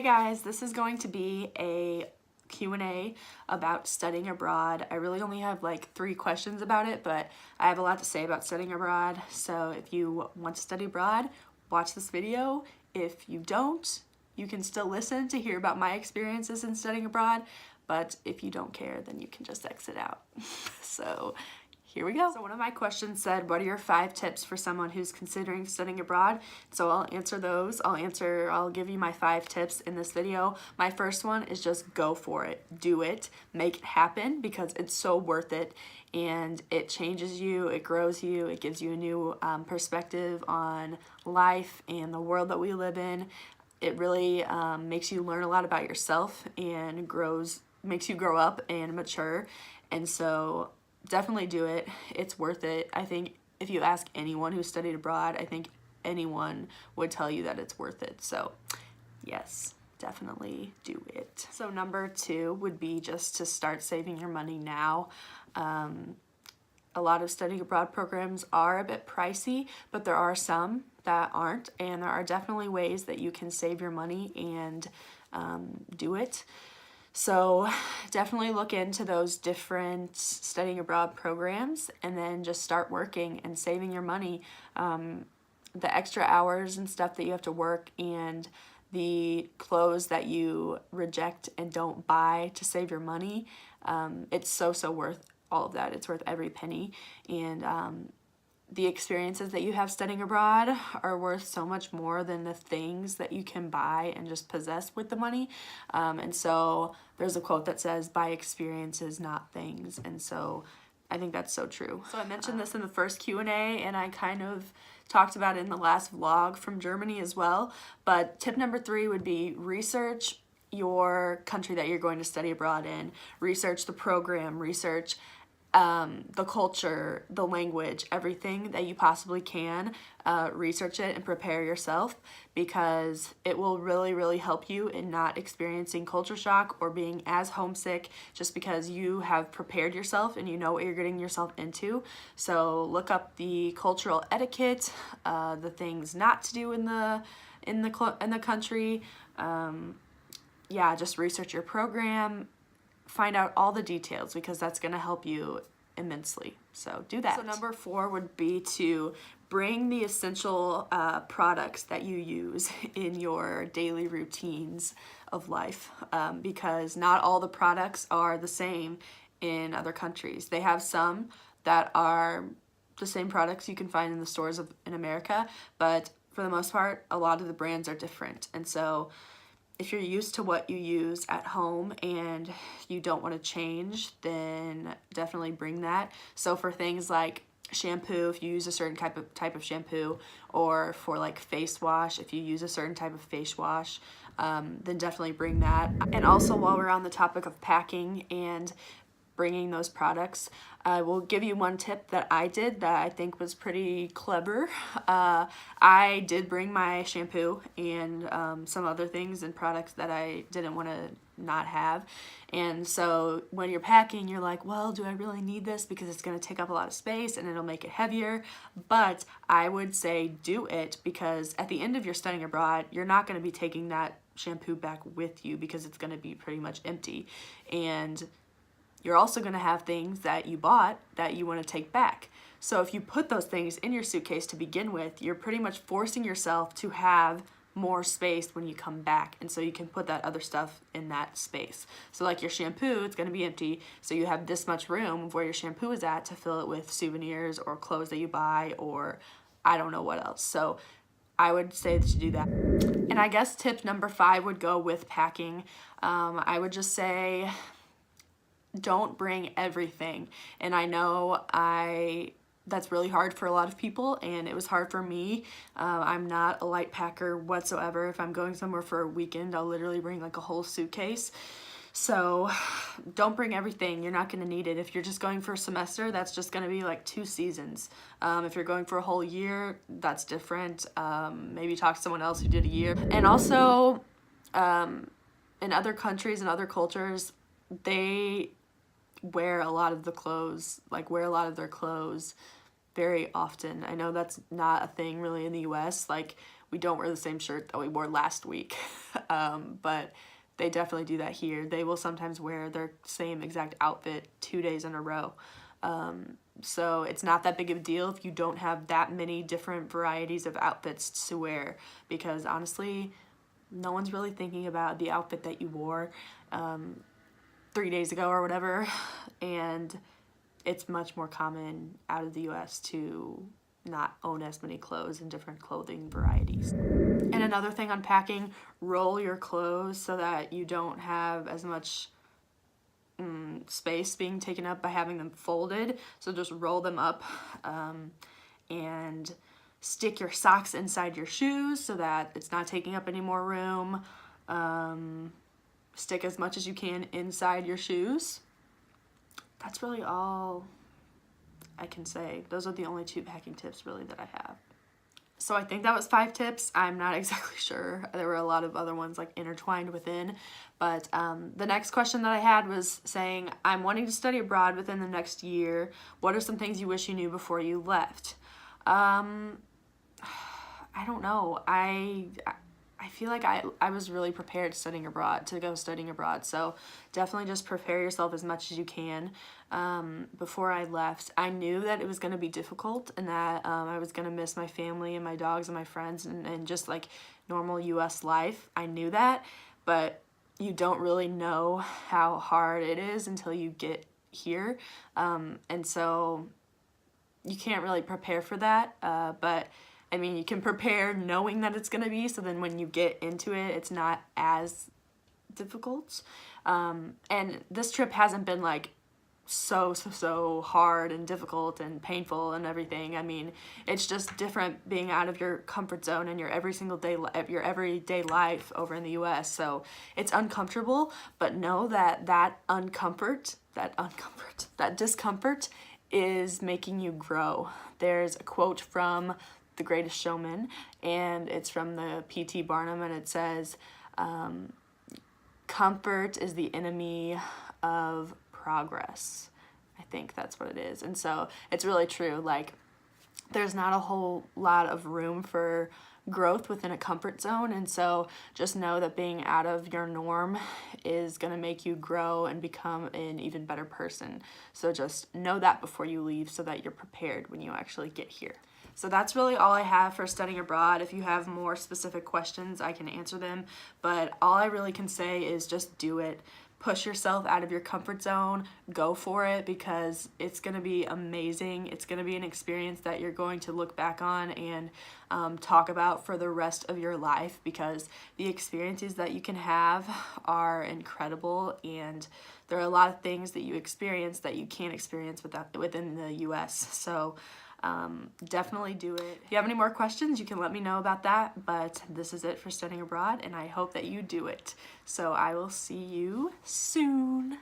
Hey guys, this is going to be a Q&A about studying abroad. I really only have like 3 questions about it, but I have a lot to say about studying abroad. So if you want to study abroad, watch this video. If you don't, you can still listen to hear about my experiences in studying abroad, but if you don't care, then you can just exit out. So here we go. So one of my questions said, what are your 5 tips for someone who's considering studying abroad? So I'll answer those. I'll give you my 5 tips in this video. My first one is just go for it. Do it. Make it happen because it's so worth it and it changes you, it grows you, it gives you a new perspective on life and the world that we live in. It really makes you learn a lot about yourself and makes you grow up and mature. And so definitely do it. It's worth it. I think if you ask anyone who studied abroad, I think anyone would tell you that it's worth it. So yes, definitely do it. So number 2 would be just to start saving your money now. A lot of studying abroad programs are a bit pricey, but there are some that aren't, and there are definitely ways that you can save your money and do it. So definitely look into those different studying abroad programs and then just start working and saving your money. The extra hours and stuff that you have to work and the clothes that you reject and don't buy to save your money, it's so worth all of that. It's worth every penny. And the experiences that you have studying abroad are worth so much more than the things that you can buy and just possess with the money. And so there's a quote that says, buy experiences, not things. And so I think that's so true. So I mentioned this in the first Q&A and I kind of talked about it in the last vlog from Germany as well. But tip number 3 would be research your country that you're going to study abroad in. Research the program, research the culture, the language, everything that you possibly can. Research it and prepare yourself because it will really help you in not experiencing culture shock or being as homesick just because you have prepared yourself and you know what you're getting yourself into. So look up the cultural etiquette, the things not to do in the country. Yeah, just research your program. Find out all the details because that's going to help you immensely. So do that. So number 4 would be to bring the essential products that you use in your daily routines of life because not all the products are the same in other countries. They have some that are the same products you can find in the stores in America, but for the most part, a lot of the brands are different. And so if you're used to what you use at home and you don't want to change, then definitely bring that. So for things like shampoo, if you use a certain type of shampoo, or for like face wash, if you use a certain type of face wash, then definitely bring that. And also while we're on the topic of packing and bringing those products, I will give you one tip that I did that I think was pretty clever. I did bring my shampoo and some other things and products that I didn't want to not have. And so when you're packing, you're like, well, do I really need this? Because it's going to take up a lot of space and it'll make it heavier. But I would say do it because at the end of your studying abroad, you're not going to be taking that shampoo back with you because it's going to be pretty much empty. And you're also going to have things that you bought that you want to take back. So if you put those things in your suitcase to begin with, you're pretty much forcing yourself to have more space when you come back. And so you can put that other stuff in that space. So like your shampoo, it's going to be empty. So you have this much room where your shampoo is at to fill it with souvenirs or clothes that you buy or I don't know what else. So I would say to do that. And I guess tip number 5 would go with packing. I would just say, don't bring everything. And I know that's really hard for a lot of people and it was hard for me. I'm not a light packer whatsoever. If I'm going somewhere for a weekend, I'll literally bring like a whole suitcase. So don't bring everything. You're not going to need it. If you're just going for a semester, that's just going to be like 2 seasons. If you're going for a whole year, that's different. Maybe talk to someone else who did a year. And also in other countries and other cultures, they wear a lot of their clothes very often. I know that's not a thing really in the US. Like we don't wear the same shirt that we wore last week. But they definitely do that here. They will sometimes wear their same exact outfit 2 days in a row. So it's not that big of a deal if you don't have that many different varieties of outfits to wear, because honestly, no one's really thinking about the outfit that you wore 3 days ago or whatever, and it's much more common out of the US to not own as many clothes and different clothing varieties. And another thing on packing, roll your clothes so that you don't have as much space being taken up by having them folded. So just roll them up, and stick your socks inside your shoes so that it's not taking up any more room. Stick as much as you can inside your shoes. That's really all I can say. Those are the only 2 packing tips really that I have. So I think that was 5 tips. I'm not exactly sure. There were a lot of other ones like intertwined within. But the next question that I had was saying, I'm wanting to study abroad within the next year. What are some things you wish you knew before you left? I don't know. I feel like I was really prepared to go studying abroad. So definitely just prepare yourself as much as you can. Before I left, I knew that it was going to be difficult and that I was going to miss my family and my dogs and my friends and just like normal US life. I knew that, but you don't really know how hard it is until you get here. And so you can't really prepare for that, but I mean, you can prepare knowing that it's going to be, so then when you get into it, it's not as difficult. And this trip hasn't been like so hard and difficult and painful and everything. I mean, it's just different being out of your comfort zone and your everyday life over in the US. So it's uncomfortable, but know that that discomfort is making you grow. There's a quote from The Greatest Showman, and it's from the P.T. Barnum, and it says, comfort is the enemy of progress. I think that's what it is. And so it's really true. Like, there's not a whole lot of room for growth within a comfort zone, and so just know that being out of your norm is going to make you grow and become an even better person. So just know that before you leave so that you're prepared when you actually get here. So that's really all I have for studying abroad. If you have more specific questions, I can answer them, but all I really can say is just do it. Push yourself out of your comfort zone, go for it, because it's going to be amazing. It's going to be an experience that you're going to look back on and talk about for the rest of your life, because the experiences that you can have are incredible, and there are a lot of things that you experience that you can't experience within the US. So definitely do it. If you have any more questions, you can let me know about that, but this is it for studying abroad, and I hope that you do it. So I will see you soon.